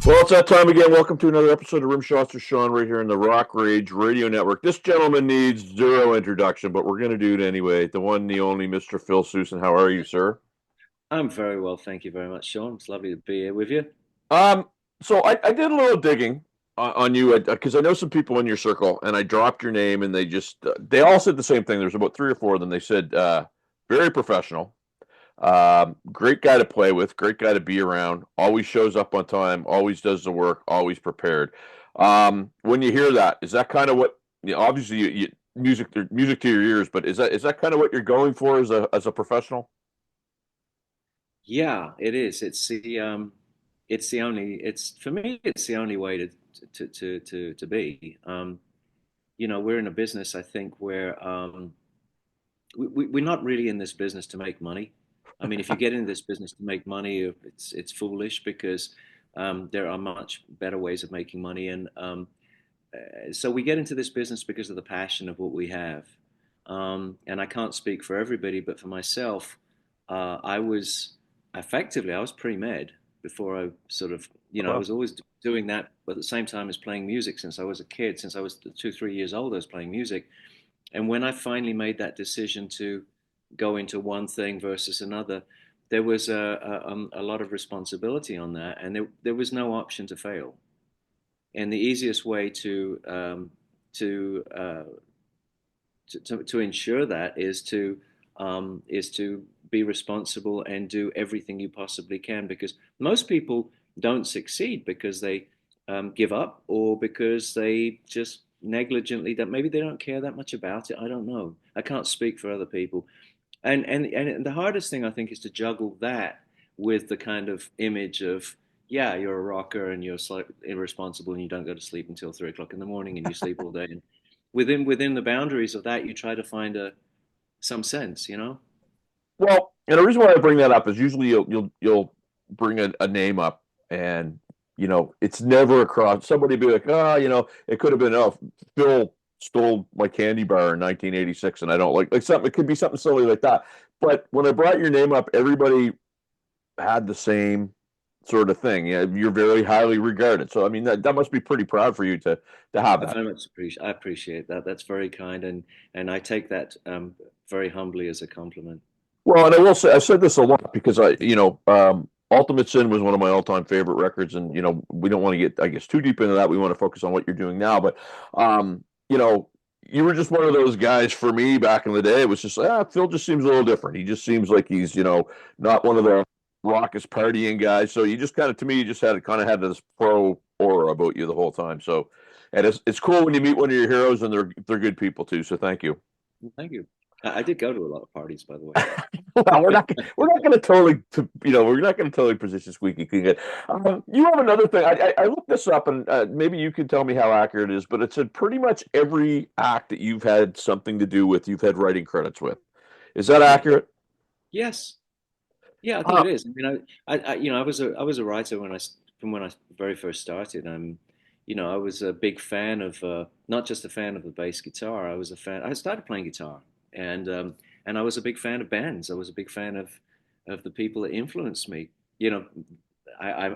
Well, it's that time again. Welcome to another episode of Rimshots with Sean right here in the Rock Rage Radio Network. This gentleman needs zero introduction, but we're going to do it anyway. The one, the only, Mr. Phil Soussan. How are you, sir? I'm very well, thank you very much, Sean. It's lovely to be here with you. Um, so I did a little digging on you because I know some people in your circle, and I dropped your name, and they all said the same thing. There's about three or four of them. They said very professional, great guy to play with, great guy to be around. Always shows up on time, always does the work, always prepared. When you hear that, is that kind of what? Obviously, music to your ears, but is that kind of what you're going for as a professional? Yeah, it is. It's the only. It's for me. It's the only way to be. We're in a business. I think where we're not really in this business to make money. I mean, if you get into this business to make money, it's foolish because there are much better ways of making money, and so we get into this business because of the passion of what we have. And I can't speak for everybody, but for myself, I was I was pre-med before I sort of, I Well, was always doing that, but at the same time as playing music since I was a kid, since I was 2, 3 years old, I was playing music. And when I finally made that decision to go into one thing versus another, there was a lot of responsibility on that, and there was no option to fail. And the easiest way to uh, to ensure that is to be responsible and do everything you possibly can, because most people don't succeed because they give up, or because they just negligently, that maybe they don't care that much about it. I don't know, I can't speak for other people. And the hardest thing I think is to juggle that with the kind of image of, yeah, you're a rocker and you're irresponsible and you don't go to sleep until 3 o'clock in the morning and you sleep all day. And within the boundaries of that, you try to find a some sense. and the reason why I bring that up is usually you'll bring a name up, and it's never across somebody be like, it could have been, oh, Phil stole my candy bar in 1986, and I don't like something. It could be something silly like that. But when I brought your name up, everybody had the same sort of thing. Yeah, you're very highly regarded. So I mean that must be pretty proud for you to have I that. very much appreciate that. That's very kind, and I take that very humbly as a compliment. Well, and I will say I said this a lot because Ultimate Sin was one of my all-time favorite records, and we don't want to get, I guess, too deep into that. We want to focus on what you're doing now, but um, you know, you were just one of those guys for me back in the day. It was just, Phil just seems a little different. He just seems like he's, not one of the raucous partying guys. So you just kind of, to me, you just had this pro aura about you the whole time. So, and it's cool when you meet one of your heroes, and they're good people too. So thank you. Thank you. I did go to a lot of parties, by the way. Well, we're not going to we're not going to totally position squeaky clean it. You have another thing. I looked this up, and maybe you can tell me how accurate it is, but it said pretty much every act that you've had something to do with, you've had writing credits with. Is that Yeah. accurate? Yes. Yeah, I think Uh, it is. I mean, I was a writer from when I very first started. I was a big fan of not just a fan of the bass guitar. I was a fan. I started playing guitar, and and I was a big fan of bands. I was a big fan of the people that influenced me. You know, I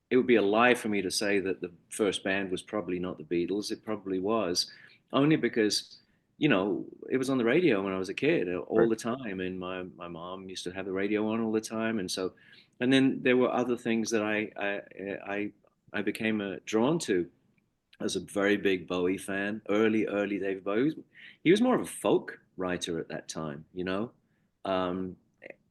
it would be a lie for me to say that the first band was probably not the Beatles. It probably was, only because it was on the radio when I was a kid all right. the time, and my mom used to have the radio on all the time, and so, and then there were other things that I became drawn to. I was a very big Bowie fan, early David Bowie. He was more of a folk writer at that time, um,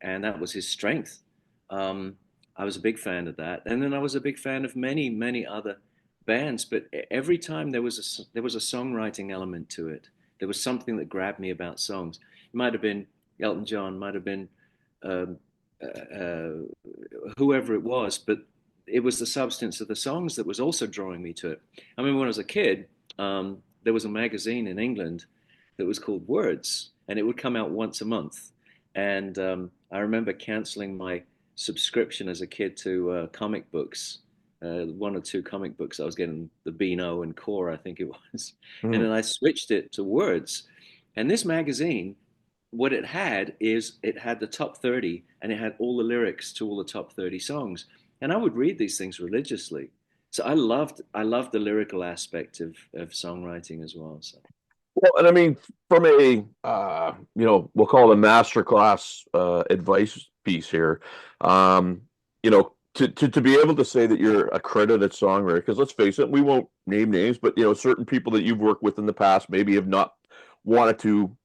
and that was his strength. Um, I was a big fan of that, and then I was a big fan of many other bands. But every time there was a songwriting element to it. There was something that grabbed me about songs. It might have been Elton John, might have been um, uh, whoever it was, but it was the substance of the songs that was also drawing me to it. I mean, when I was a kid, there was a magazine in England that was called Words, and it would come out once a month. And I remember canceling my subscription as a kid to comic books. One or two comic books I was getting, the Beano and Core, I think it was. And Mhm. then I switched it to Words. And this magazine, what it had the top 30, and it had all the lyrics to all the top 30 songs. And I would read these things religiously. So I loved the lyrical aspect of songwriting as well. So Well, and I mean, from a we'll call it a master class advice piece here. To be able to say that you're a credited songwriter, because let's face it, we won't name names, but certain people that you've worked with in the past maybe have not wanted to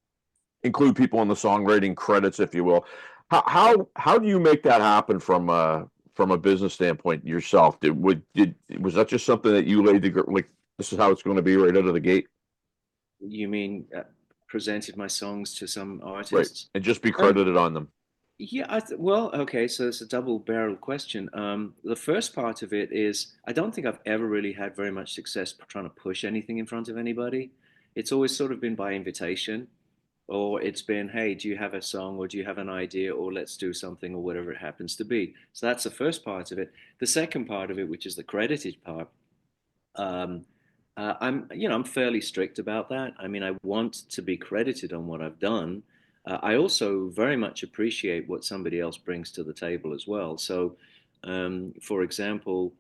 include people in the songwriting credits, if you will. How do you make that happen from a business standpoint yourself? Was that just something that you laid the like this is how it's going to be right out of the gate? you mean presented my songs to some Right. artists? And just be Um, credited on them. yeah, well, okay, so it's a double-barreled question. The first part of it is I don't think I've ever really had very much success trying to push anything in front of anybody. It's always sort of been by invitation, or it's been, hey, do you have a song, or do you have an idea, or let's do something, or whatever it happens to be. So that's the first part of it. The second part of it, which is the credited part, um, I'm fairly strict about that. I mean, I want to be credited on what I've done. I also very much appreciate what somebody else brings to the table as well. So, for example,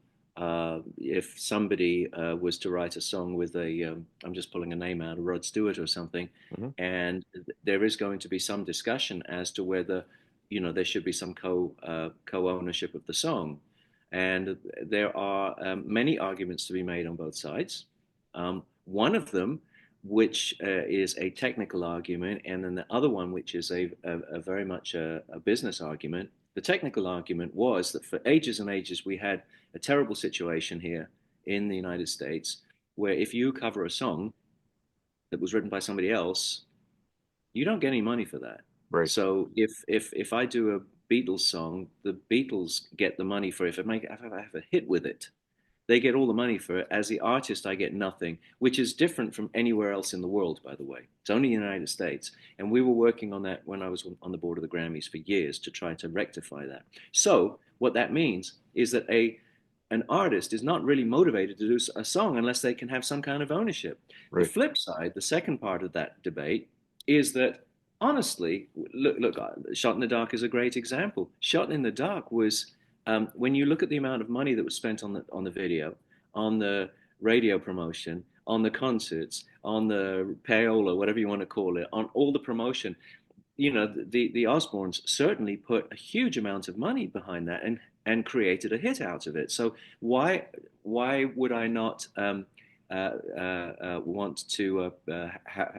if somebody was to write a song with I'm just pulling a name out, a Rod Stewart or something, Mhm. and there is going to be some discussion as to whether, there should be some co-ownership of the song. And there are many arguments to be made on both sides. One of them, which is a technical argument, and then the other one, which is a very much a business argument. The technical argument was that for ages and ages, we had a terrible situation here in the United States where if you cover a song that was written by somebody else, you don't get any money for that. Right. So if I do a Beatles song, the Beatles get the money for it. If I have a hit with it, they get all the money for it. As the artist, I get nothing, which is different from anywhere else in the world, by the way. It's only the United States. And we were working on that when I was on the board of the Grammys for years to try to rectify that. So what that means is that an artist is not really motivated to do a song unless they can have some kind of ownership. The Right. flip side, the second part of that debate, is that honestly, look, Shot in the Dark is a great example. Shot in the Dark was when you look at the amount of money that was spent on the video, on the radio promotion, on the concerts, on the payola, whatever you want to call it, on all the promotion, the Osbournes certainly put a huge amount of money behind that and created a hit out of it. So why would I not want to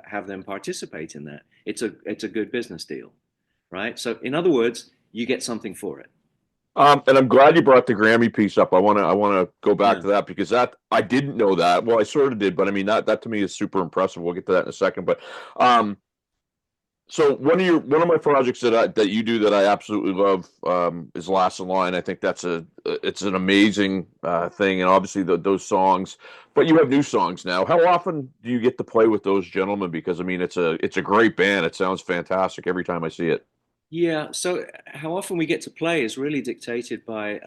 have them participate in that? It's a good business deal, right? So in other words, you get something for it. And I'm glad you brought the Grammy piece up. I want to go back Yeah. to that because that I didn't know that. Well, I sort of did, but I mean that to me is super impressive. We'll get to that in a second. But um, so one of my projects that you do that I absolutely love is Last in Line. I think that's it's an amazing thing, and obviously those songs. But you have new songs now. How often do you get to play with those gentlemen? Because I mean, it's a great band. It sounds fantastic every time I see it. Yeah, so how often we get to play is really dictated by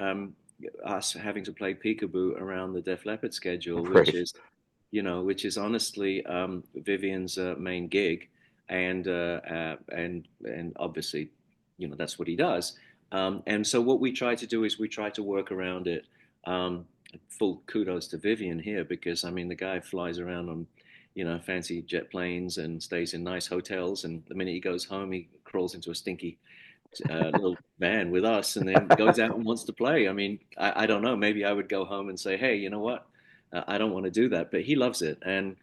us having to play peekaboo around the Def Leppard schedule, which Right. is, which is honestly Vivian's main gig, and obviously, that's what he does. And so what we try to do is we try to work around it. Um, Full kudos to Vivian here because I mean the guy flies around on fancy jet planes and stays in nice hotels. And the minute he goes home, he crawls into a stinky little van with us and then goes out and wants to play. I mean, I don't know. Maybe I would go home and say, hey, you know what? I don't want to do that, but he loves it. And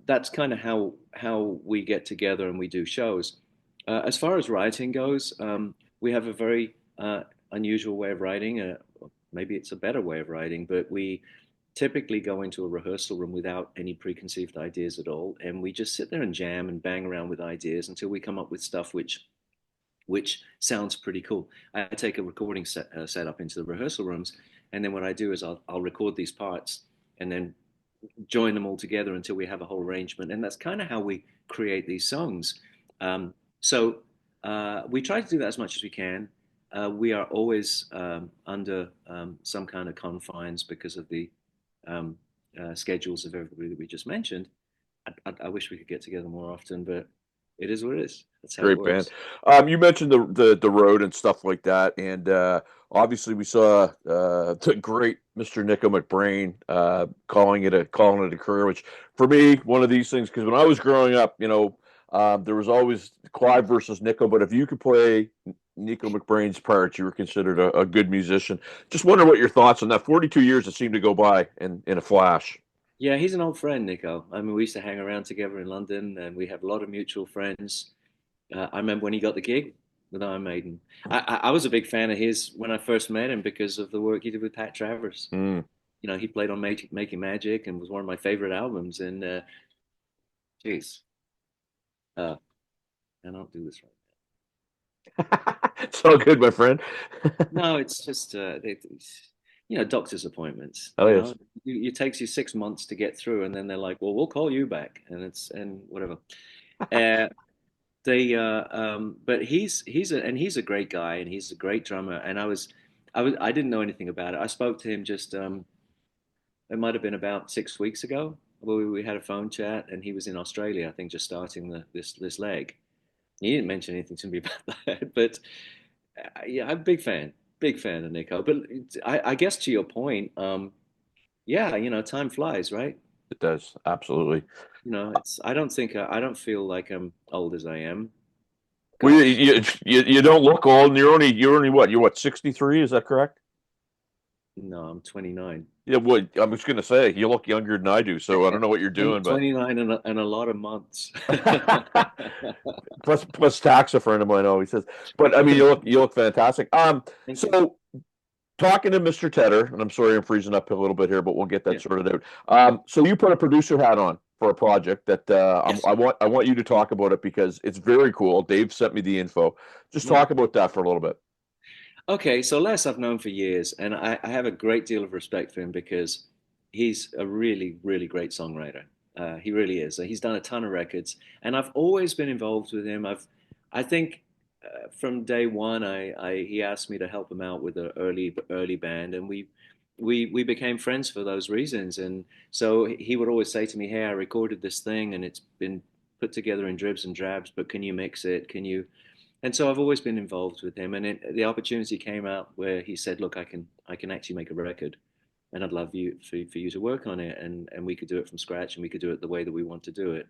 that's kind of how we get together and we do shows. As far as writing goes, we have a very unusual way of writing. Maybe it's a better way of writing, but we typically go into a rehearsal room without any preconceived ideas at all, and we just sit there and jam and bang around with ideas until we come up with stuff which sounds pretty cool. I take a recording setup into the rehearsal rooms, and then what I do is I'll record these parts and then join them all together until we have a whole arrangement, and that's kind of how we create these songs. So we try to do that as much as we can. We are always under some kind of confines because of the um, schedules of everybody that we just mentioned. I wish we could get together more often, but It is what it is. That's how it Great band. works. You mentioned the road and stuff like that, and obviously we saw the great Mr. Nico McBrain calling it a career, which for me one of these things because when I was growing up, there was always Clive versus Nico, but if you could play Nico McBrain's parts, you were considered a good musician. Just wonder what your thoughts on that. 42 years that seemed to go by in a flash. Yeah, he's an old friend, Nico. I mean, we used to hang around together in London, and we have a lot of mutual friends. I remember when he got the gig with Iron Maiden. I was a big fan of his when I first met him because of the work he did with Pat Travers. Mm. You know, he played on Making Magic and was one of my favorite albums. And geez, uh, I don't do this right. It's all good, my friend. No, it's just you know, doctor's appointments. Oh yes. It takes you 6 months to get through, and then they're like, "Well, we'll call you back," and whatever. Uh, but he's a great guy, and he's a great drummer. And I didn't know anything about it. I spoke to him just it might have been about 6 weeks ago. Where we had a phone chat, and he was in Australia, I think, just starting this leg. He didn't mention anything to me about that, but yeah, I'm a big fan of Nico. But I guess to your point, yeah, you know, time flies, right? It does, absolutely. You know, it's I don't feel like I'm old as I am. Well, Gosh, you don't look old, and you're only what? You're what, 63? Is that correct? no, I'm 29. Yeah, well, I was gonna say you look younger than I do, so I don't know what you're doing, but 29 and a lot of months. plus tax a friend of mine always says. But I mean, you look fantastic. Thank you. So talking to Mr. Tedder, and I'm sorry I'm freezing up a little bit here, but we'll get that Yeah. sorted out. So you put a producer hat on for a project that Yes. I want you to talk about it because it's very cool. Dave sent me the info. Just Yeah. talk about that for a little bit. Okay, so Les I've known for years, and I have a great deal of respect for him because he's a really, really great songwriter. He really is. He's done a ton of records, and I've always been involved with him. I think, from day one, he asked me to help him out with an early band, and we became friends for those reasons. And so he would always say to me, "Hey, I recorded this thing, and it's been put together in dribs and drabs, but can you mix it? Can you?" And so I've always been involved with him, and the opportunity came out where he said, "Look, I can actually make a record, and I'd love for you to work on it, and we could do it from scratch, and we could do it the way that we want to do it."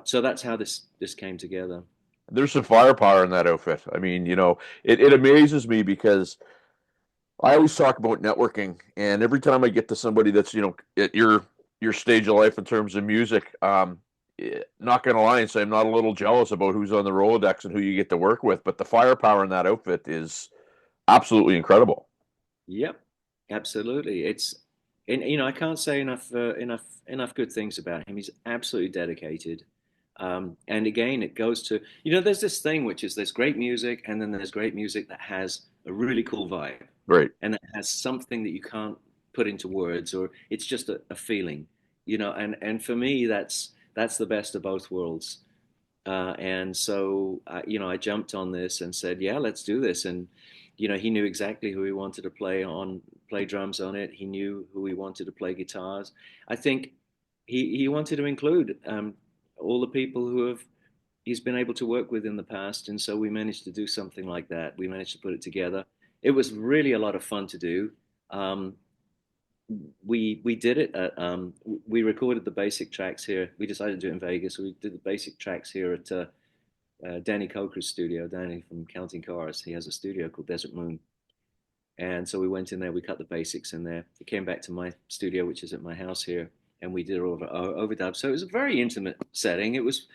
So that's how this came together. There's some firepower in that outfit. I mean, it amazes me because I always talk about networking, and every time I get to somebody that's at your stage of life in terms of music, not gonna lie and say I'm not a little jealous about who's on the Rolodex and who you get to work with, but the firepower in that outfit is absolutely incredible. Yep, absolutely. And I can't say enough good things about him. He's absolutely dedicated. And again, it goes to there's this thing which is there's great music, and then there's great music that has a really cool vibe, Great. and that has something that you can't put into words, or it's just a feeling, And for me, that's the best of both worlds. And so, I jumped on this and said, "Yeah, let's do this." And he knew exactly who he wanted to play drums on it. He knew who he wanted to play guitars. I think he wanted to include all the people who have he's been able to work with in the past, and so we managed to do something like that. We managed to put it together. It was really a lot of fun to do. Um, we did it we recorded the basic tracks here. We decided to do it in Vegas. So we did the basic tracks here at Danny Coker's studio. Danny from Counting Cars. He has a studio called Desert Moon. And so we went in there. We cut the basics in there. We came back to my studio, which is at my house here, and we did it overdub. So it was a very intimate setting. It was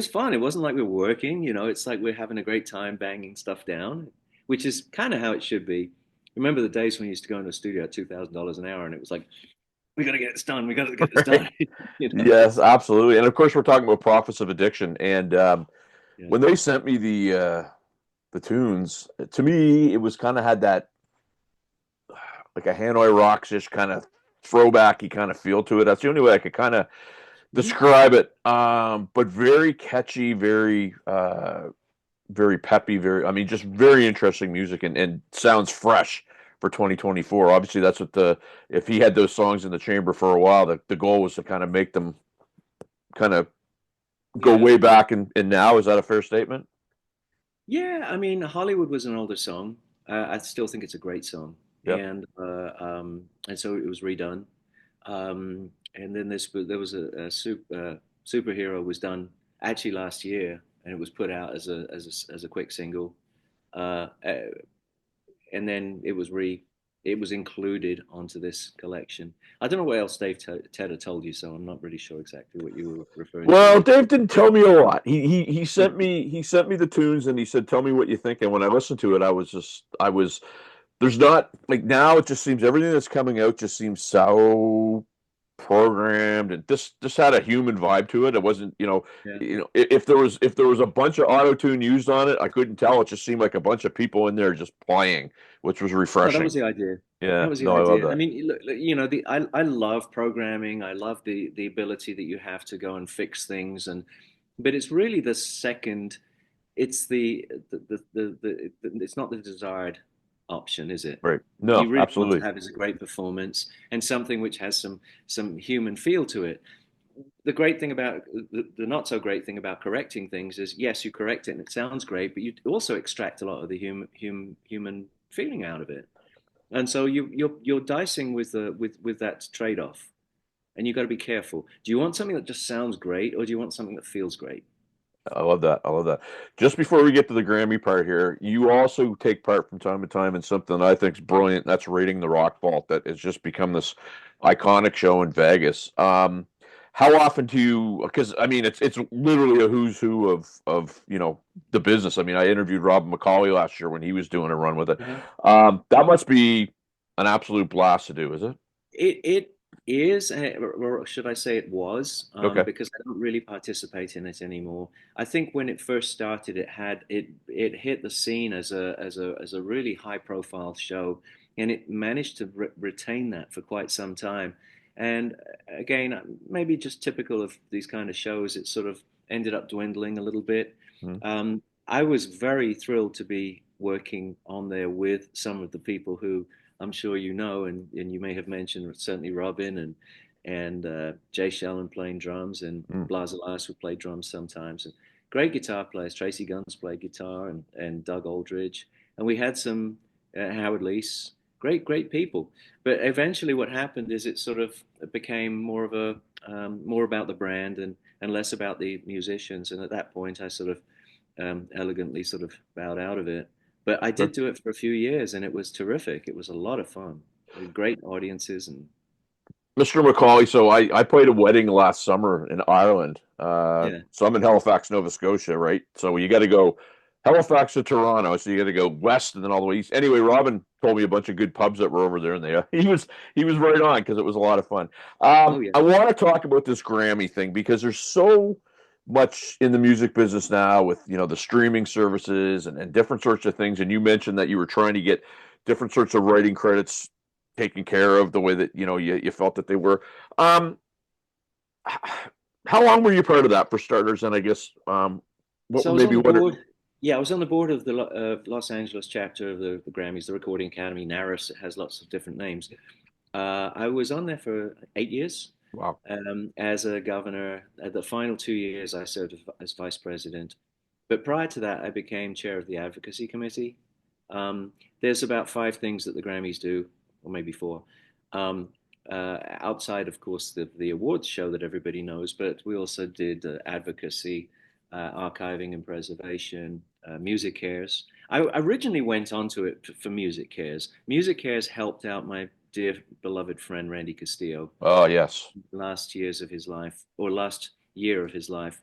fun. It wasn't like we were working. It's like we're having a great time banging stuff down, which is kind of how it should be. Remember the days when you used to go into a studio at $2,000 an hour, and it was like, we got to get this done. We got to get this Right. done. Yes, absolutely. And of course, we're talking about Prophets of Addiction. And Yeah. when they sent me the tunes, to me, it was kind of had that like a Hanoi Rocks-ish kind of throwbacky kind of feel to it. That's the only way I could kind of Mhm. describe it. But very catchy, very peppy, I mean, just very interesting music and sounds fresh for 2024. Obviously, that's what if he had those songs in the chamber for a while, the goal was to kind of make them kind of go yeah, way back and now. Is that a fair statement? yeah. I mean, Hollywood was an older song. I still think it's a great song, Yep. and so it was redone. And then there was superhero was done actually last year, and it was put out as a quick single. Uh, uh, and then it was included onto this collection. I don't know what else Tedder told you, so I'm not really sure exactly what you were referring to Well, there. Dave didn't tell me a lot. He sent me the tunes and he said, "Tell me what you think." And when I listened to it, I was there's not like now it just seems everything that's coming out just seems so programmed and this had a human vibe to it. It wasn't, Yeah. if there was a bunch of auto tune used on it, I couldn't tell. It just seemed like a bunch of people in there just playing, which was No, that refreshing. was the idea. That Yeah, was the no, I love idea. I that. mean, look, you know, I love programming. I love the ability that you have to go and fix things, and but it's really the second. It's it's not the desired option, is it? Right. What you No, really want to absolutely. have is a great performance and something which has some human feel to it. The great thing about the not so great thing about correcting things is yes, you correct it and it sounds great, but you also extract a lot of the human feeling out of it. And so you're dicing with with that trade off, and you've got to be careful. Do you want something that just sounds great, or do you want something that feels great? I love that. I love that. Just before we get to the Grammy part here, you also take part from time to time in something that I think is brilliant. That's Raiding the Rock Vault. That has just become this iconic show in Vegas. How often do you? Because I mean, it's literally a who's who of the business. I mean, I interviewed Rob McCauley last year when he was doing a run with it. Uh-huh. That must be an absolute blast to do, is it? It is, or should I say it was, Okay. because I don't really participate in it anymore. I think when it first started, it hit the scene as a really high profile show, and it managed to retain that for quite some time. And again, maybe just typical of these kind of shows, it sort of ended up dwindling a little bit. Mhm. I was very thrilled to be working on there with some of the people who I'm sure you know, and you may have mentioned certainly Robin and Jay Shellen playing drums and Mm. Blas Elias would play drums sometimes. And great guitar players. Tracy Guns played guitar and Doug Aldridge. And we had some Howard Leese, great people. But eventually what happened is it sort of became more of a more about the brand and less about the musicians. And at that point I sort of elegantly sort of bowed out of it. But I did do it for a few years, and it was terrific. It was a lot of fun. Great audiences, and Mr. McCauley, so I played a wedding last summer in Ireland. yeah. So I'm in Halifax, Nova Scotia, right? So you got to go Halifax to Toronto, so you got to go west and then all the way east. Anyway, Robin told me a bunch of good pubs that were over there, and he was right on because it was a lot of fun. Oh yeah. I want to talk about this Grammy thing because there's so much in the music business now with the streaming services and different sorts of things. And you mentioned that you were trying to get different sorts of writing credits taken care of the way that you felt that they were. Um, how long were you part of that for starters? And I guess what So I was on maybe the what? board. Yeah, I was on the board of the Los Angeles chapter of the Grammys, the Recording Academy, NARAS. It has lots of different names. I was on there for 8 years Wow. as a governor. The final 2 years, I served as vice president. But prior to that, I became chair of the advocacy committee. Um, there's about five things that the Grammys do, or maybe four. Um, Outside, of course, the awards show that everybody knows, but we also did advocacy, archiving and preservation, music cares. I originally went onto it for music cares. Music cares helped out my dear beloved friend Randy Castillo Oh yes. last years of his life, or last year of his life,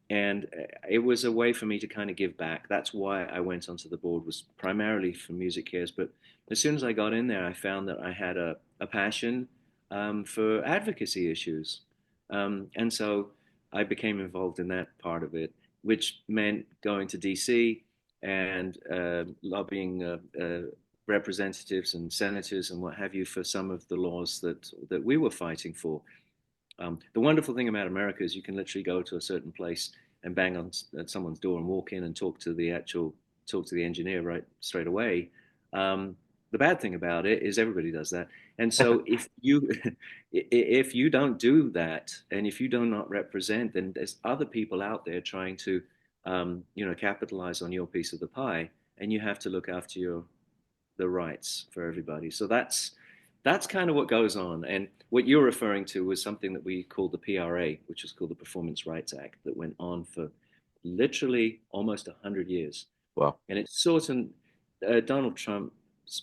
and it was a way for me to kind of give back. That's why I went onto the board, was primarily for music cares. But as soon as I got in there, I found that I had a passion for advocacy issues, and so I became involved in that part of it, which meant going to DC and lobbying representatives and senators and what have you for some of the laws that we were fighting for. The wonderful thing about America is you can literally go to a certain place and bang on at someone's door and walk in and talk to the engineer right straight away. Um, the bad thing about it is everybody does that. And so if you if you don't do that, and if you do not represent, then there's other people out there trying to capitalize on your piece of the pie, and you have to look after your the rights for everybody. So that's kind of what goes on. And what you're referring to was something that we called the PRA, which is called the Performance Rights Act, that went on for literally almost 100 years. Wow. And it's sort of Donald Trump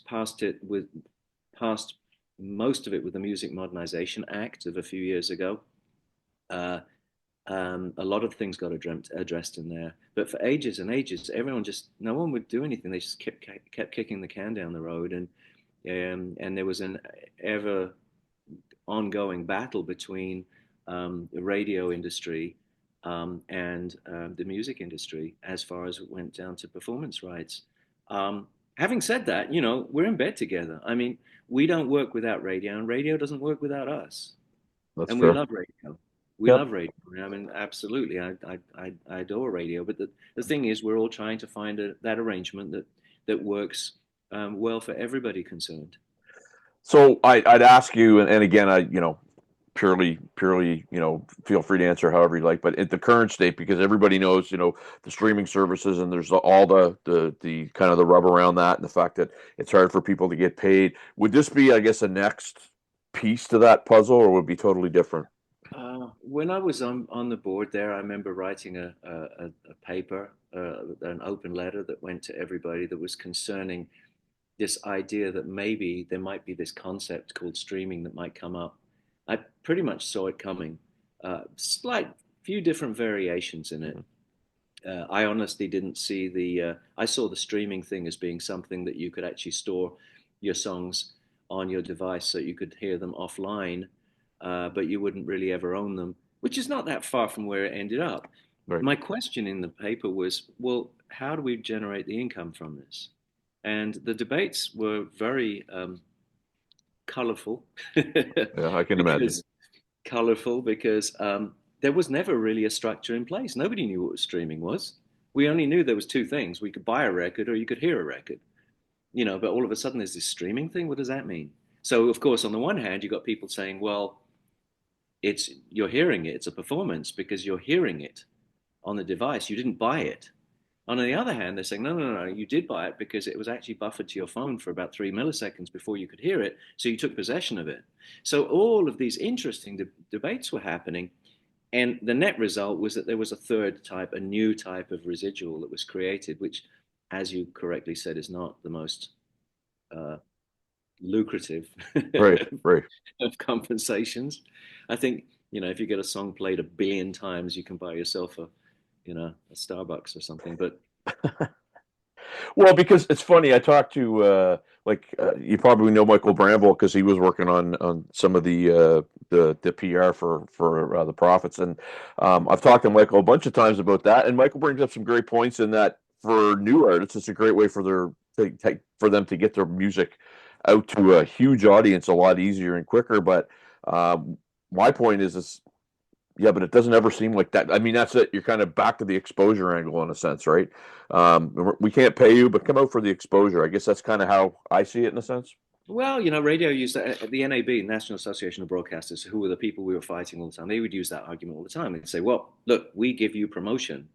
passed most of it with the Music Modernization Act of a few years ago. Uh, a lot of things got addressed in there, but for ages and ages, no one would do anything. They just kept kicking the can down the road, and there was an ever ongoing battle between the radio industry and the music industry as far as it went down to performance rights. Having said that, we're in bed together. I mean, we don't work without radio, and radio doesn't work without us. That's And we fair. love radio. We Yep. love radio. I mean, absolutely. I adore radio. But the thing is, we're all trying to find that arrangement that works well for everybody concerned. So I'd ask you, and again, purely, feel free to answer however you like. But at the current state, because everybody knows, the streaming services, and there's all the kind of the rub around that, and the fact that it's hard for people to get paid. Would this be, I guess, a next piece to that puzzle, or would it be totally different? When I was on the board there, I remember writing a paper, an open letter that went to everybody that was concerning this idea that maybe there might be this concept called streaming that might come up. I pretty much saw it coming. Slight few different variations in it. I honestly didn't see I saw the streaming thing as being something that you could actually store your songs on your device so you could hear them offline, but you wouldn't really ever own them, which is not that far from where it ended up. Right. My question in the paper was, well, how do we generate the income from this? And the debates were very colorful Yeah, I can imagine. because there was never really a structure in place. Nobody knew what streaming was. We only knew there was two things: we could buy a record or you could hear a record. But all of a sudden there's this streaming thing. What does that mean? So of course, on the one hand, you got people saying, well, you're hearing it, it's a performance because you're hearing it on the device. You didn't buy it. On the other hand, they're saying, no, no, no, you did buy it because it was actually buffered to your phone for about 3 milliseconds before you could hear it. So you took possession of it. So all of these interesting debates were happening. And the net result was that there was a third type, a new type of residual that was created, which, as you correctly said, is not the most uh, lucrative Right, right. of compensations. I think, if you get a song played 1 billion times, you can buy yourself a Starbucks or something. But Well, because it's funny, I talked to you probably know Michael Bramble because he was working on some of the PR for the Prophets, and I've talked to Michael a bunch of times about that, and Michael brings up some great points in that for new artists, it's a great way for them to get their music out to a huge audience a lot easier and quicker. But my point is yeah, but it doesn't ever seem like that. I mean, that's it. You're kind of back to the exposure angle in a sense, right? We can't pay you, but come out for the exposure. I guess that's kind of how I see it in a sense. well, radio used that, the NAB, National Association of Broadcasters, who were the people we were fighting all the time. They would use that argument all the time. They'd say, "Well, look, we give you promotion.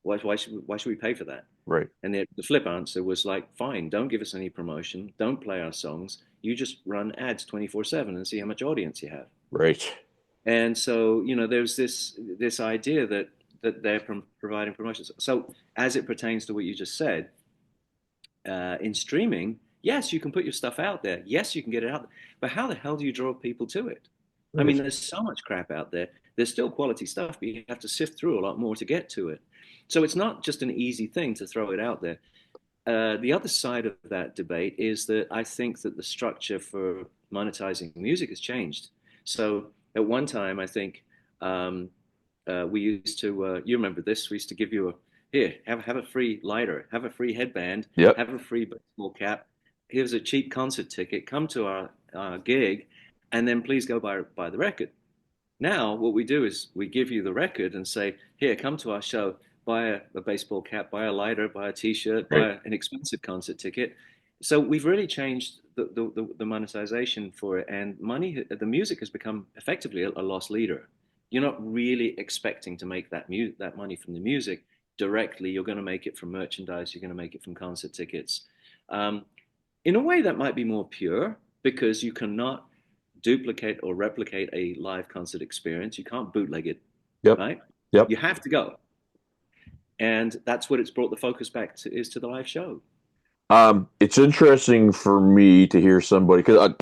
Why should we pay for that?" Right, And the flip answer was like, "Fine, don't give us any promotion. Don't play our songs. You just run ads 24/7 and see how much audience you have." right. And so, there's this idea that they're providing promotions. So, as it pertains to what you just said, in streaming, yes, you can put your stuff out there. Yes, you can get it out there. But how the hell do you draw people to it? I mean, Right. there's so much crap out there. There's still quality stuff, but you have to sift through a lot more to get to it. So it's not just an easy thing to throw it out there. The other side of that debate is that I think that the structure for monetizing music has changed. So at one time, I think we used to. You remember this? We used to give you here, have a free lighter, have a free headband, Yep. have a free baseball cap. Here's a cheap concert ticket. Come to our gig, and then please go buy the record. Now, what we do is we give you the record and say, here, come to our show, buy a baseball cap, buy a lighter, buy a t-shirt, Right. buy an expensive concert ticket. So we've really changed the monetization for it, and the music has become effectively a loss leader. You're not really expecting to make that money from the music directly. You're going to make it from merchandise. You're going to make it from concert tickets. Um, in a way, that might be more pure because you cannot duplicate or replicate a live concert experience. You can't bootleg it, Yep. right? Yep. You have to go, and that's what it's brought the focus back to is to the live show. It's interesting for me to hear somebody because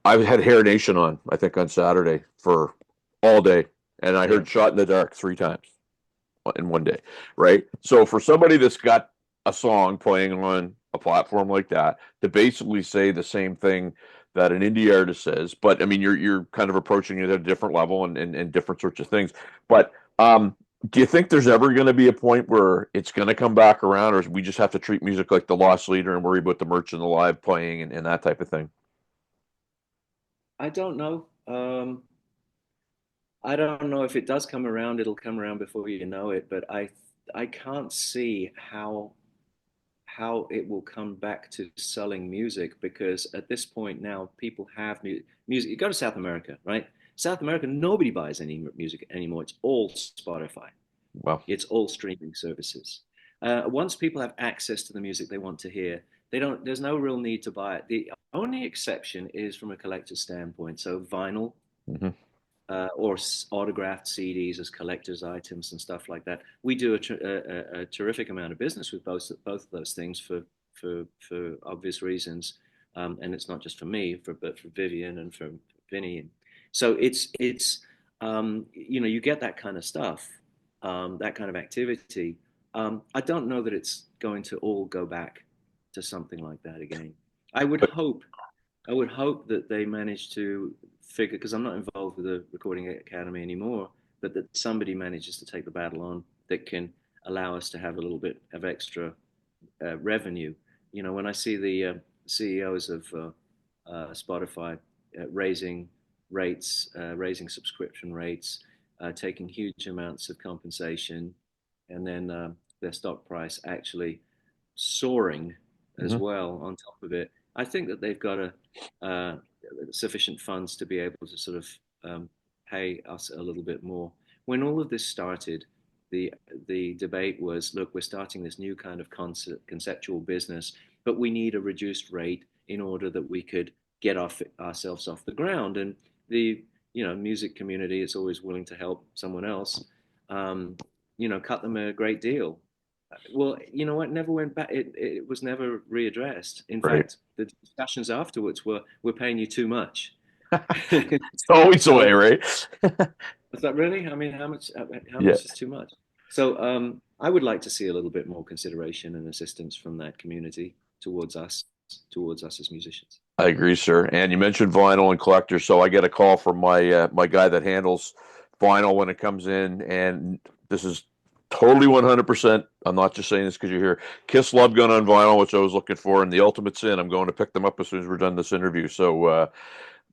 I've had Hair Nation on, I think on Saturday for all day, and I Yeah. heard Shot in the Dark 3 times in one day, right? So for somebody that's got a song playing on a platform like that, to basically say the same thing that an indie artist says, but I mean you're kind of approaching it at a different level and different sorts of things. But do you think there's ever going to be a point where it's going to come back around, or we just have to treat music like the loss leader and worry about the merch and the live playing and that type of thing? I don't know. I don't know if it does come around, it'll come around before you know it, but I can't see how it will come back to selling music because at this point now people have music. You go to South America, right? South America, nobody buys any music anymore. It's all Spotify. Well, It's all streaming services. Once people have access to the music they want to hear, they don't. There's no real need to buy it. The only exception is from a collector's standpoint. So vinyl hmm or autographed CDs as collector's items and stuff like that. We do a terrific amount of business with both of those things for obvious reasons, and it's not just for me, but for Vivian and for Vinny. So you know, you get that kind of stuff, that kind of activity. I don't know that it's going to all go back to something like that again. I would but hope I would hope that they manage to figure, because I'm not involved with the Recording Academy anymore, but that somebody manages to take the battle on that can allow us to have a little bit of extra revenue. You know, when I see the CEOs of Spotify raising rates, raising subscription rates, taking huge amounts of compensation, and then their stock price actually soaring as mhm. well on top of it. I think that they've got uh, sufficient funds to be able to sort of pay us a little bit more. When all of this started, the the debate was, look, we're starting this new kind of conceptual business, but we need a reduced rate in order that we could get ourselves off the ground. And the music community is always willing to help someone else. Um, cut them a great deal. Well, you know what? Never went back. It was never readdressed. In Right. fact, the discussions afterwards were, "We're paying you too much." It's always the way, So, right? is that really? I mean, how Yeah, much is too much? So, I would like to see a little bit more consideration and assistance from that community towards us as musicians. I agree, sir. And you mentioned vinyl and collectors, so I get a call from my guy that handles vinyl when it comes in, and this is totally 100%. I'm not just saying this because you're here. Kiss Love Gun on vinyl, which I was looking for, and The Ultimate Sin. I'm going to pick them up as soon as we're done this interview. So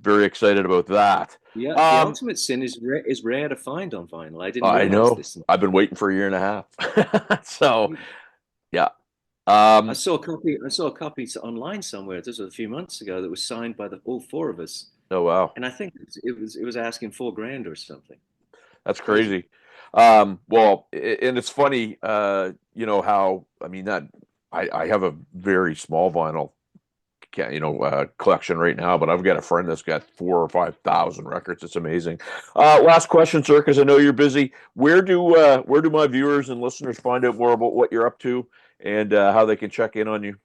very excited about that. Yeah, the Um, ultimate sin is rare to find on vinyl. I didn't I realize know. this. I've been waiting for a year and a half. So yeah. I Um, saw a copy. I saw a copy online somewhere. This was a few months ago. That was signed by all four of us, oh wow. and I think it was asking 4 grand or something. That's Crazy. crazy. Well, and it's funny, how I mean that I have a very small vinyl, collection right now, but I've got a friend that's got 4 or 5 thousand records. It's amazing. Last question, sir, because I know you're busy. Where do my viewers and listeners find out more about what you're up to and how they can check in on you?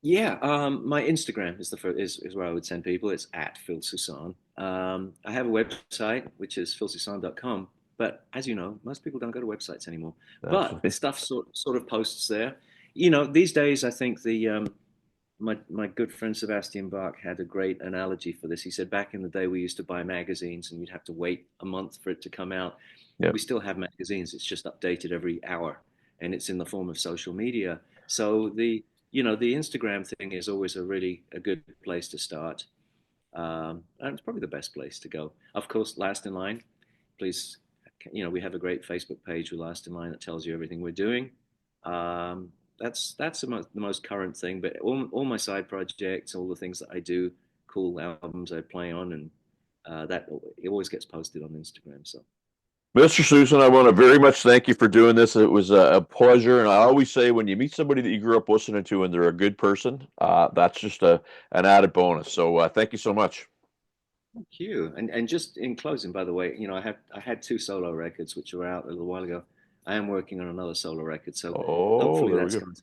Yeah, my Instagram is is where I would send people. It's at Phil Soussan. I have a website which is philsoussan.com, but as you know, most people don't go to websites anymore. But Absolutely. stuff sort of posts there. These days I think the my good friend Sebastian Bach had a great analogy for this. He said back in the day we used to buy magazines and you'd have to wait a month for it to come out. Yeah. We still have magazines. It's just updated every hour, and it's in the form of social media. So the Instagram thing is always a good place to start, and it's probably the best place to go. Of course, Last in Line. Please, we have a great Facebook page with Last in Line that tells you everything we're doing. Um, that's the most current thing. But all my side projects, all the things that I do, cool albums I play on, and that it always gets posted on Instagram. So Mr. Soussan, I want to very much thank you for doing this. It was a pleasure, and I always say when you meet somebody that you grew up listening to and they're a good person, that's just an added bonus. So thank you so much. thank you. And just in closing, by the way, I had two solo records which were out a little while ago. I am working on another solo record, so Oh, hopefully there we that's go. going to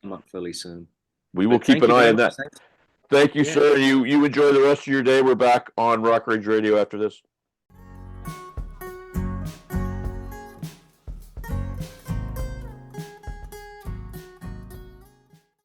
come up fairly soon. We will But keep thank an you eye very on much. that. Thanks. Thank you, Yeah. sir. You enjoy the rest of your day. We're back on Rock Rage Radio after this.